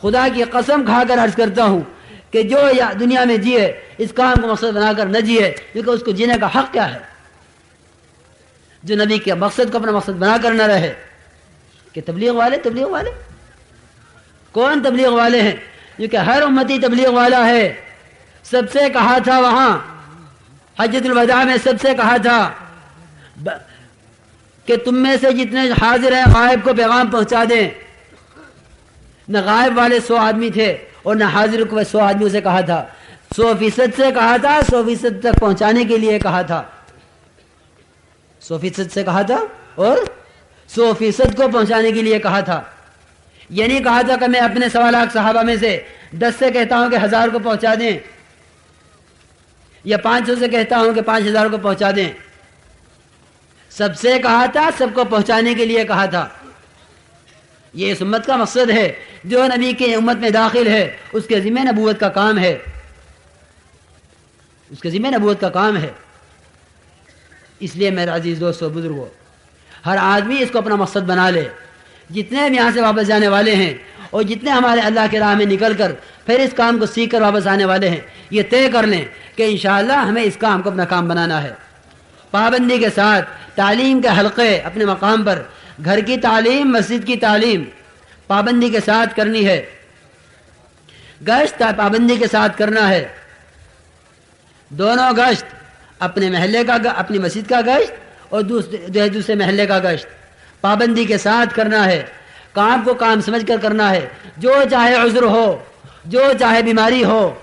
خدا کی قسم کھا کر عرض کرتا ہوں کہ جو دنیا میں جیے اس کام کو مقصد بنا کر نہ جیے، کیونکہ اس کو جینے کا حق کیا ہے؟ جو نبی کے مقصد کو اپنا مقصد بنا کر نہ رہے کہ تبلیغ والے کون تبلیغ والے ہیں؟ کیونکہ ہر امتی تبلیغ والا ہے. سب سے کہا تھا وہاں حجۃ الوداع میں، سب سے کہا تھا کہ تم میں سے جتنے حاضر ہیں غائب کو پیغام پہنچا دیں. نہ غائب والے 100 آدمی تھے اور نہ حاضر کو 100 آدمیوں سے کہا تھا. 100% سے کہا تھا، 100% تک پہنچانے کے لیے کہا تھا. 100% سے کہا تھا اور 100% کو پہنچانے کے لیے کہا تھا. یہ نہیں کہا تھا کہ میں اپنے 1.25 لاکھ صحابہ میں سے 10 سے کہتا ہوں کہ 1000 کو پہنچا دیں، یا 500 سے کہتا ہوں کہ 5000 کو پہنچا دیں. سب سے کہا تھا، سب کو پہنچانے کے لیے کہا تھا. یہ اس امت کا مقصد ہے. جو نبی کی امت میں داخل ہے اس کے ذمہ نبوت کا کام ہے، اس کے ذمہ نبوت کا کام ہے. اس لیے میرے عزیز دوستو بزرگوں، ہر آدمی اس کو اپنا مقصد بنا لے. جتنے بھی یہاں سے واپس جانے والے ہیں اور جتنے ہمارے اللہ کے راہ میں نکل کر پھر اس کام کو سیکھ کر واپس آنے والے ہیں، یہ طے کر لیں کہ انشاءاللہ ہمیں اس کام کو اپنا کام بنانا ہے. پابندی کے ساتھ تعلیم کے حلقے اپنے مقام پر، گھر کی تعلیم، مسجد کی تعلیم پابندی کے ساتھ کرنی ہے. گشت پابندی کے ساتھ کرنا ہے. دونوں گشت، اپنے محلے کا، اپنی مسجد کا گشت اور دوسرے محلے کا گشت پابندی کے ساتھ کرنا ہے. کام کو کام سمجھ کر کرنا ہے. جو چاہے عذر ہو، جو چاہے بیماری ہو،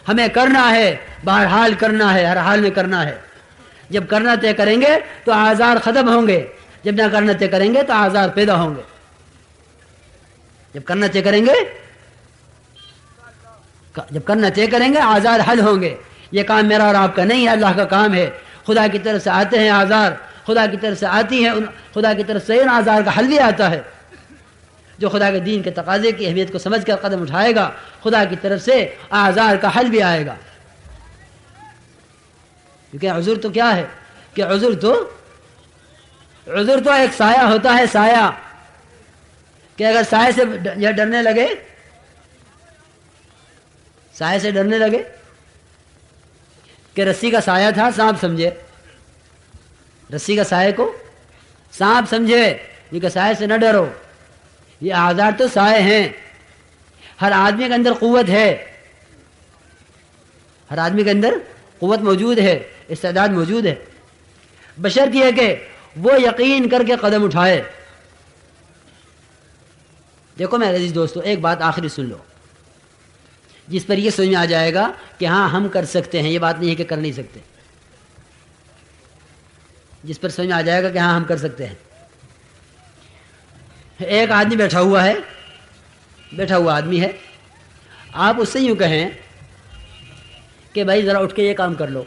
ہمیں کرنا ہے. بہرحال کرنا ہے، ہر حال میں کرنا ہے. جب کرنا طے کریں گے تو آزار ختم ہوں گے، جب نہ کرنا طے کریں گے تو آزار پیدا ہوں گے. جب کرنا طے کریں گے آزار حل ہوں گے. یہ کام میرا اور آپ کا نہیں ہے، اللہ کا کام ہے. خدا کی طرف سے آتے ہیں آزار، خدا کی طرف سے آتی ہیں، خدا کی طرف سے ان آزار کا حل بھی آتا ہے. جو خدا کے دین کے تقاضے کی اہمیت کو سمجھ کر قدم اٹھائے گا، خدا کی طرف سے آزار کا حل بھی آئے گا. کیونکہ عذر تو کیا ہے کہ عذر تو ایک سایہ ہوتا ہے. سایہ کہ اگر سائے سے ڈرنے لگے کہ رسی کا سایہ تھا، سانپ سمجھے، رسی کا سایہ کو سانپ سمجھے، یہ کہ سایہ سے نہ ڈرو. یہ آزار تو سایہ ہیں. ہر آدمی کے اندر قوت ہے، ہر آدمی کے اندر قوت موجود ہے، استعداد موجود ہے. بشرط یہ کہ وہ یقین کر کے قدم اٹھائے. دیکھو میرے عزیز دوستو، ایک بات آخری سن لو جس پر یہ سمجھ میں آ جائے گا کہ ہاں ہم کر سکتے ہیں. یہ بات نہیں ہے کہ کر نہیں سکتے، جس پر سمجھ میں آ جائے گا کہ ہاں ہم کر سکتے ہیں. ایک آدمی بیٹھا ہوا آدمی ہے. آپ اس سے یوں کہیں کہ بھائی ذرا اٹھ کے یہ کام کر لو،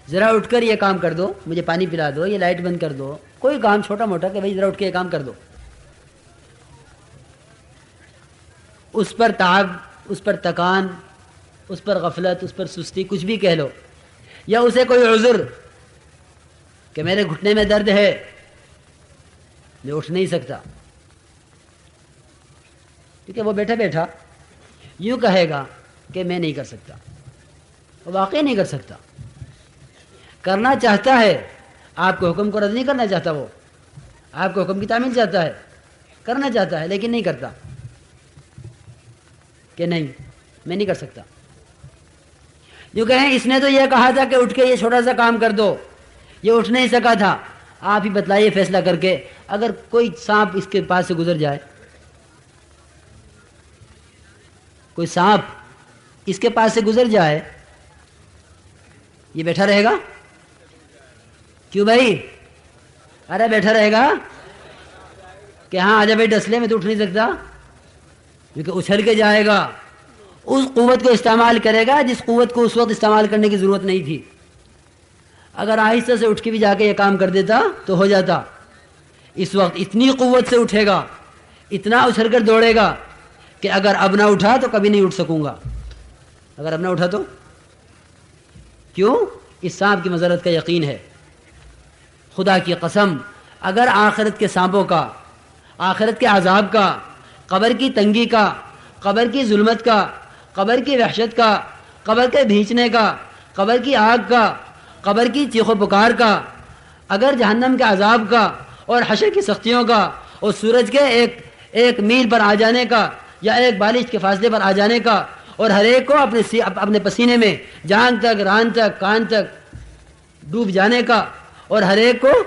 ذرا اٹھ کر یہ کام کر دو، مجھے پانی پلا دو، یہ لائٹ بند کر دو، کوئی کام چھوٹا موٹا کہ بھائی ذرا اٹھ کے یہ کام کر دو. اس پر تعب، اس پر تکان، اس پر غفلت، اس پر سستی، کچھ بھی کہہ لو، یا اسے کوئی عذر کہ میرے گھٹنے میں درد ہے، میں اٹھ نہیں سکتا. کیونکہ وہ بیٹھا یوں کہے گا کہ میں نہیں کر سکتا. وہ واقعی نہیں کر سکتا. کرنا چاہتا ہے، آپ کے حکم کو رد نہیں کرنا چاہتا. وہ آپ کے حکم کی تعمیل چاہتا ہے، کرنا چاہتا ہے لیکن نہیں کرتا کہ نہیں میں نہیں کر سکتا. یوں کہیں اس نے تو یہ کہا تھا کہ اٹھ کے یہ چھوٹا سا کام کر دو، یہ اٹھ نہیں سکا تھا. آپ ہی بتلائیے فیصلہ کر کے، اگر کوئی سانپ اس کے پاس سے گزر جائے، کوئی سانپ اس کے پاس سے گزر جائے، یہ بیٹھا رہے گا؟ کیوں بھائی؟ ارے بیٹھا رہے گا کہ ہاں آجا بھائی ڈس لے، میں تو اٹھ نہیں سکتا. کیونکہ اچھل کے جائے گا، اس قوت کو استعمال کرے گا جس قوت کو اس وقت استعمال کرنے کی ضرورت نہیں تھی. اگر آہستہ سے اٹھ کے بھی جا کے یہ کام کر دیتا تو ہو جاتا. اس وقت اتنی قوت سے اٹھے گا، اتنا اچھل کر دوڑے گا کہ اگر اب نہ اٹھا تو کبھی نہیں اٹھ سکوں گا. اگر اب نہ اٹھا تو کیوں؟ اس سانپ کی مضرت کا یقین ہے. خدا کی قسم، اگر آخرت کے سانپوں کا آخرت کے عذاب کا، قبر کی تنگی کا، قبر کی ظلمت کا، قبر کی وحشت کا، قبر کے بھینچنے کا، قبر کی آگ کا، قبر کی چیخ و پکار کا، اگر جہنم کے عذاب کا اور حشر کی سختیوں کا اور سورج کے ایک میل پر آ جانے کا یا ایک بالش کے فاصلے پر آ جانے کا اور ہر ایک کو اپنے پسینے میں جان تک، ران تک، کان تک ڈوب جانے کا اور ہر ایک کو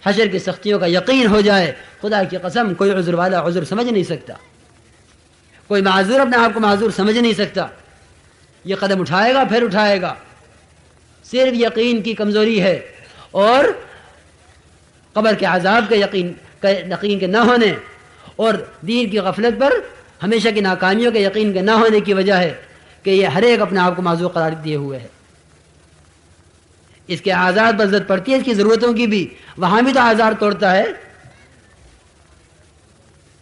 حشر کی سختیوں کا یقین ہو جائے، خدا کی قسم کوئی عذر والا عذر سمجھ نہیں سکتا، کوئی معذور اپنے آپ کو معذور سمجھ نہیں سکتا، یہ قدم اٹھائے گا پھر اٹھائے گا، صرف یقین کی کمزوری ہے اور قبر کے عذاب کے یقین کے نہ ہونے اور دین کی غفلت پر ہمیشہ کی ناکامیوں کے یقین کے نہ ہونے کی وجہ ہے کہ یہ ہر ایک اپنے آپ کو معذور قرار دیے ہوئے ہے۔ اس کے آزار پر زد پڑتی ہے، اس کی ضرورتوں کی بھی، وہاں بھی تو آزار توڑتا ہے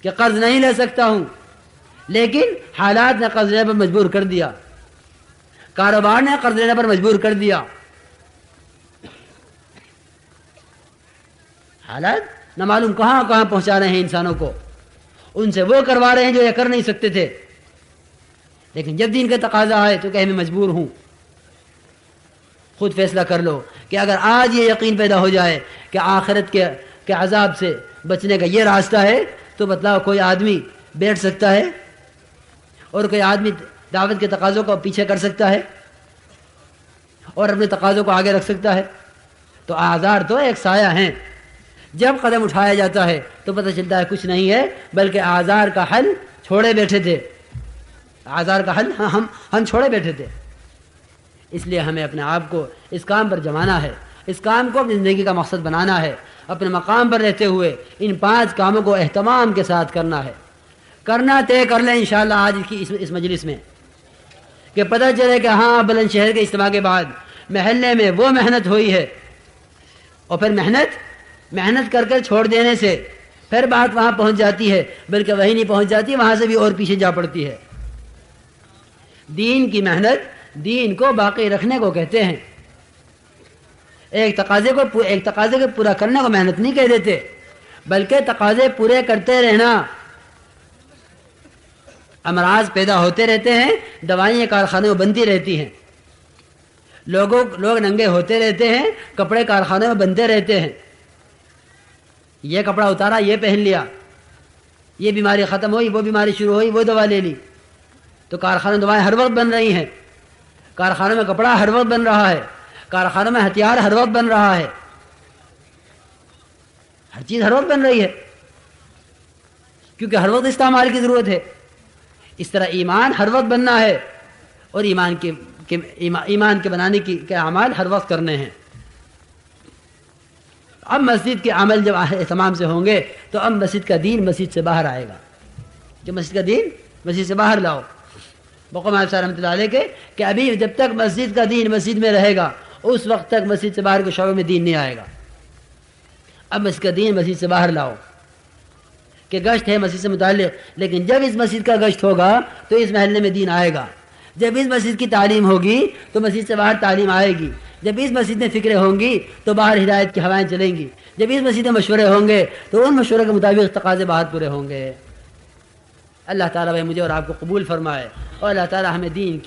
کہ قرض نہیں لے سکتا ہوں، لیکن حالات نے قرض لینے پر مجبور کر دیا، کاروبار نے قرض لینے پر مجبور کر دیا، حالات نہ معلوم کہاں کہاں پہنچا رہے ہیں انسانوں کو، ان سے وہ کروا رہے ہیں جو یہ کر نہیں سکتے تھے، لیکن جب دین کا تقاضا ہے تو کہ میں مجبور ہوں۔ خود فیصلہ کر لو کہ اگر آج یہ یقین پیدا ہو جائے کہ آخرت کے عذاب سے بچنے کا یہ راستہ ہے تو بتلاؤ کوئی آدمی بیٹھ سکتا ہے اور کوئی آدمی دعوت کے تقاضوں کو پیچھے کر سکتا ہے اور اپنے تقاضوں کو آگے رکھ سکتا ہے؟ تو آزار تو ایک سایہ ہیں، جب قدم اٹھایا جاتا ہے تو پتہ چلتا ہے کچھ نہیں ہے، بلکہ آزار کا حل چھوڑے بیٹھے تھے، آزار کا حل ہم چھوڑے بیٹھے تھے۔ اس لیے ہمیں اپنے آپ کو اس کام پر جمانا ہے، اس کام کو اپنی زندگی کا مقصد بنانا ہے، اپنے مقام پر رہتے ہوئے ان 5 کاموں کو اہتمام کے ساتھ کرنا ہے، کرنا طے کر لیں انشاءاللہ آج کی اس مجلس میں، کہ پتہ چلے کہ ہاں بلند شہر کے اجتماع کے بعد محلے میں وہ محنت ہوئی ہے، اور پھر محنت کر کر چھوڑ دینے سے پھر بات وہاں پہنچ جاتی ہے، بلکہ وہی نہیں پہنچ جاتی، وہاں سے بھی اور پیچھے جا پڑتی ہے۔ دین کی محنت دین کو باقی رکھنے کو کہتے ہیں، ایک تقاضے کو پورا کرنے کو محنت نہیں کہہ دیتے، بلکہ تقاضے پورے کرتے رہنا۔ امراض پیدا ہوتے رہتے ہیں، دوائیں کارخانوں میں بنتی رہتی ہیں، لوگ ننگے ہوتے رہتے ہیں، کپڑے کارخانوں میں بنتے رہتے ہیں، یہ کپڑا اتارا یہ پہن لیا، یہ بیماری ختم ہوئی وہ بیماری شروع ہوئی وہ دوا لے لی، تو کارخانوں میں دوائیں ہر وقت بن رہی ہیں، کارخانوں میں کپڑا ہر وقت بن رہا ہے، کارخانوں میں ہتھیار ہر وقت بن رہا ہے، ہر چیز ہر وقت بن رہی ہے، کیونکہ ہر وقت استعمال کی ضرورت ہے۔ اس طرح ایمان ہر وقت بننا ہے اور ایمان کے بنانے کے اعمال ہر وقت کرنے ہیں۔ اب مسجد کے عمل جب اہتمام سے ہوں گے تو اب مسجد کا دین مسجد سے باہر آئے گا، کہ مسجد کا دین مسجد سے باہر لاؤ۔ بقوم صاحب رحمۃ اللہ علیہ کہ ابھی جب تک مسجد کا دین مسجد میں رہے گا اس وقت تک مسجد سے باہر کے شعبے میں دین نہیں آئے گا۔ اب مسجد کا دین مسجد سے باہر لاؤ، کہ گشت ہے مسجد سے متعلق، لیکن جب اس مسجد کا گشت ہوگا تو اس محلے میں دین آئے گا، جب اس مسجد کی تعلیم ہوگی تو مسجد سے باہر تعلیم آئے گی، جب اس مسجد میں فکریں ہوں گی تو باہر ہدایت کی ہوائیں چلیں گی، جب اس مسجد میں مشورے ہوں گے تو ان مشورے کے مطابق تقاضے باہر پورے ہوں گے۔ اللہ تعالیٰ بھائی مجھے اور آپ کو قبول فرمائے، اور اللہ تعالیٰ ہمیں دین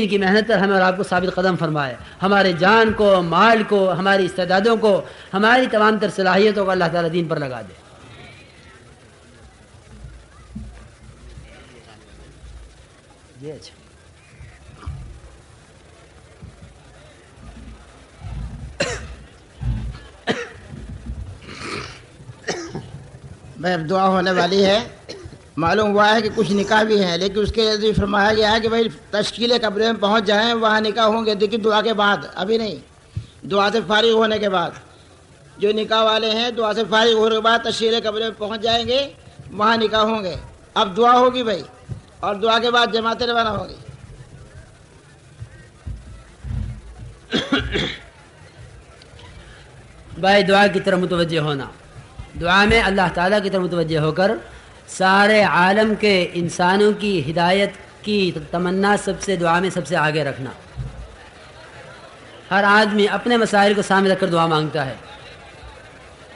کی محنت پر ہمیں اور آپ کو ثابت قدم فرمائے، ہمارے جان کو، مال کو، ہماری استعدادوں کو، ہماری تمام تر صلاحیتوں کو اللہ تعالیٰ دین پر لگا دے۔ جی اچھا، بھائی اب دعا ہونے والی ہے۔ معلوم ہوا ہے کہ کچھ نکاح بھی ہیں، لیکن اس کے لیے فرمایا گیا ہے کہ بھائی تشکیل قبرے میں پہنچ جائیں، وہاں نکاح ہوں گے، لیکن دعا کے بعد، ابھی نہیں، دعا سے فارغ ہونے کے بعد۔ جو نکاح والے ہیں دعا سے فارغ ہونے کے بعد تشکیل قبرے میں پہنچ جائیں گے، وہاں نکاح ہوں گے۔ اب دعا ہوگی بھائی، اور دعا کے بعد جماعتیں روانہ ہوں گی۔ بھائی دعا کی طرف متوجہ ہونا، دعا میں اللہ تعالیٰ کی طرف متوجہ ہو کر سارے عالم کے انسانوں کی ہدایت کی تمنا سب سے دعا میں سب سے آگے رکھنا۔ ہر آدمی اپنے مسائل کو سامنے رکھ کر دعا مانگتا ہے،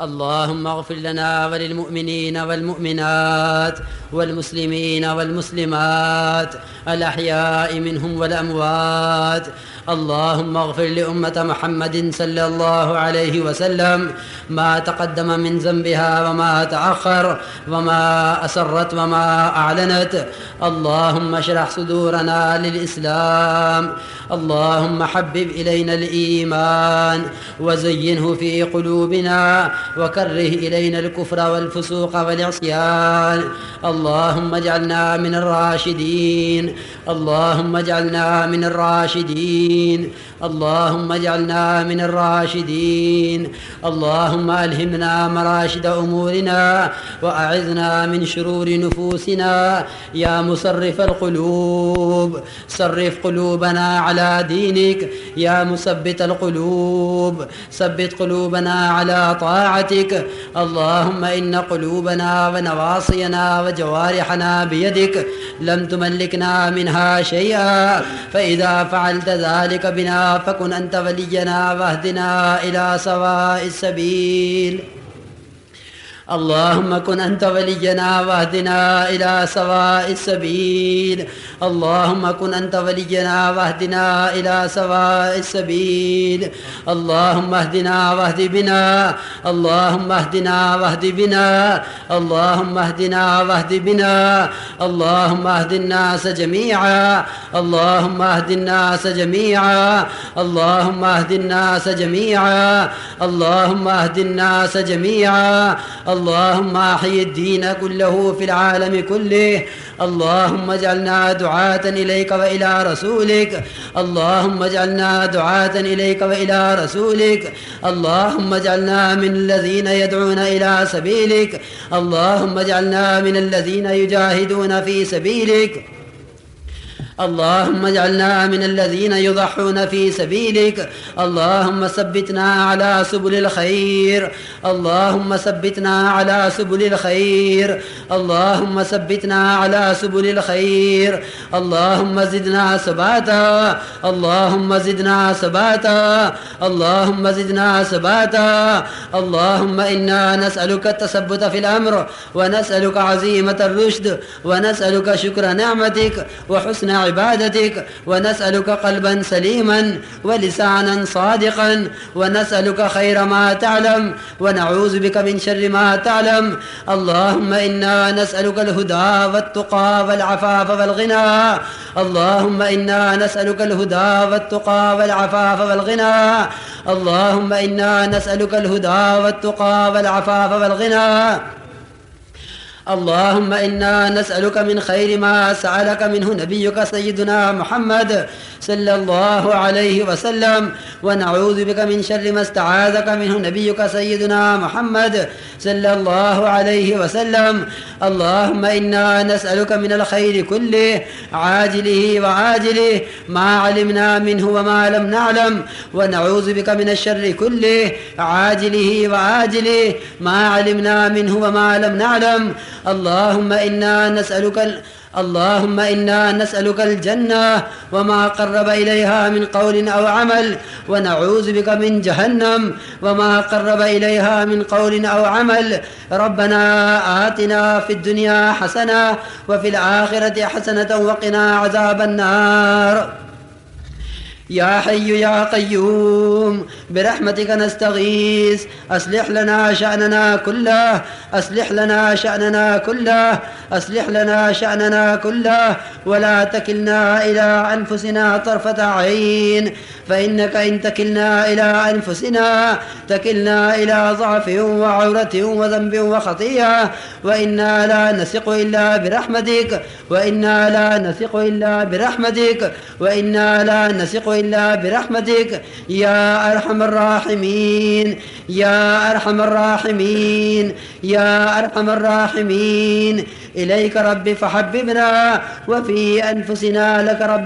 اللهم اغفر لنا وللمؤمنين والمؤمنات والمسلمين والمسلمات الأحياء منهم والأموات. اللهم اغفر لأمة محمد صلى الله عليه وسلم ما تقدم من ذنبها وما تأخر وما أسرت وما أعلنت. اللهم اشرح صدورنا للإسلام. اللهم حبب إلينا الإيمان وزينه في قلوبنا وكره إلينا الكفر والفسوق والعصيان. اللهم اجعلنا من الراشدين. اللهم اجعلنا من الراشدين. اللهم اجعلنا من الراشدين. اللهم ألهمنا مراشد أمورنا وأعذنا من شرور نفوسنا. يا مصرف القلوب صرف قلوبنا على دينك. يا مثبت القلوب ثبت قلوبنا على طاعتك. اللهم إن قلوبنا ونواصينا وجوارحنا بيدك لم تملكنا منها شيئا، فإذا فعلت ذلك بنا فكن أنت ولينا واهدنا إلى سواء السبيل. اللهم كن أنت ولينا واهدنا إلى سواء السبيل. اللهم كن أنت ولينا واهدنا إلى سواء السبيل. اللهم اهدنا واهد بنا. اللهم اهدنا واهد بنا. اللهم اهدنا واهد بنا. اللهم اهد الناس جميعا. اللهم اهد الناس جميعا. اللهم اهد الناس جميعا. اللهم اهد الناس جميعا. اللهم أحيي الدين كله في العالم كله. اللهم اجعلنا دعاة إليك وإلى رسولك. اللهم اجعلنا دعاة إليك وإلى رسولك. اللهم اجعلنا من الذين يدعون إلى سبيلك. اللهم اجعلنا من الذين يجاهدون في سبيلك. اللهم اجعلنا من الذين يضحون في سبيلك. اللهم ثبتنا على سبل الخير. اللهم ثبتنا على سبل الخير. اللهم ثبتنا على سبل الخير. اللهم زدنا ثباتا. اللهم زدنا ثباتا. اللهم زدنا ثباتا. اللهم إنا نسألك التثبت في الأمر ونسألك عزيمة الرشد ونسألك شكر نعمتك وحسن عبادتك ونسألك قلبا سليما ولسانا صادقا ونسألك خير ما تعلم ونعوذ بك من شر ما تعلم. اللهم إنا نسألك الهدى والتقى والعفاف والغنى. اللهم إنا نسألك الهدى والتقى والعفاف والغنى. اللهم إنا نسألك الهدى والتقى والعفاف والغنى. اللهم إنا نسألك من خير ما سألك منه نبيك سيدنا محمد صلى الله عليه وسلم ونعوذ بك من شر ما استعاذك منه نبيك سيدنا محمد صلى الله عليه وسلم. اللهم إنا نسألك من الخير كله عاجله وعاجله ما علمنا منه وما لم نعلم ونعوذ بك من الشر كله عاجله وعاجله ما علمنا منه وما لم نعلم. اللهم إنا نسألك الجنة وما قرب إليها من قول أو عمل ونعوذ بك من جهنم وما قرب إليها من قول أو عمل. ربنا آتنا في الدنيا حسنة وفي الآخرة حسنة وقنا عذاب النار. يا حي يا قيوم برحمتك نستغيث أصلح لنا شأننا كله، أصلح لنا شأننا كله، أصلح لنا شأننا كله، ولا تكلنا إلى أنفسنا طرفة عين، فإنك إن تكلنا إلى أنفسنا تكلنا إلى ضعف وعورة وذنب وخطيئة، وإنا لا نثق إلا برحمتك، وإنا لا نثق إلا برحمتك، وإنا لا نثق إلا برحمتك يا أرحم الراحمين، يا أرحم الراحمين، يا أرحم الراحمين. إليك رب فحببنا وفي أنفسنا لك رب